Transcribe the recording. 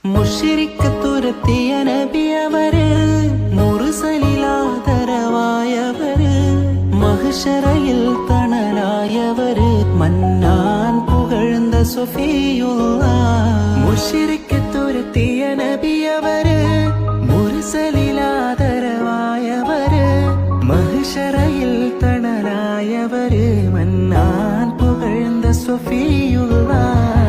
മുശ്രിക്ക് തുരത്തിയ നബിയവര്, മുർസലിലാദരവായവര്, മഹ്ശറയിൽ തണലായവര്, മന്നാൻ പുകഴ്ന്ന സഫിയുള്ള. മുശ്രിക്ക് തുരത്തിയ നബിയവര്, മുർസലിലാദരവായവര്, മഹ്ശറയിൽ തണലായവര്, മന്നാൻ പുകഴ്ന്ന സഫിയുള്ള.